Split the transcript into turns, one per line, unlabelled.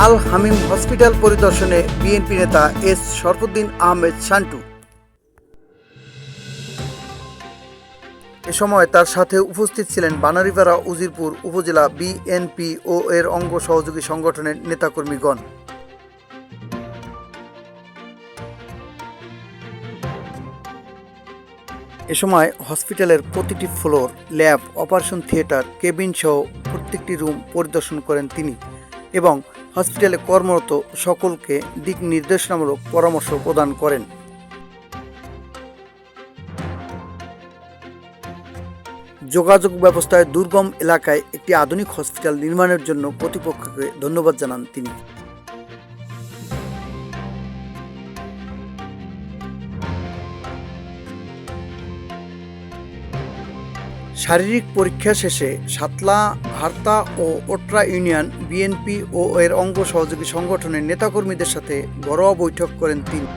আল হামিম hospital পরিদর্শনে BNP নেতা S Sharafuddin Ahmed Shantu. এ সময় তার সাথে উপস্থিত ছিলেন বানারীপাড়া উজিরপুর উপজেলা বিএনপি ও এর অঙ্গ সহযোগী সংগঠনের নেতাকর্মীগণ। এ সময় হসপিটালের প্রতিটি floor, lab, operation theatre, cabin সহ প্রত্যেকটি রুম পরিদর্শন করেন তিনি এবং হসপিটালে কর্মরত সকলকে দিক নির্দেশনামূলক পরামর্শ প্রদান করেন। যোগাযোগ ব্যবস্থায় দুর্গম এলাকায় একটি আধুনিক হসপিটাল নির্মাণের জন্য কর্তৃপক্ষকে ধন্যবাদ জানান তিনি। শারীরিক পরীক্ষা শেষে সাতলা, হারতা ও ওট্রা ইউনিয়ন বিএনপি ও এর অঙ্গ সহযোগী সংগঠনের নেতাকর্মীদের সাথে ঘরোয়া বৈঠক করেন তিনি।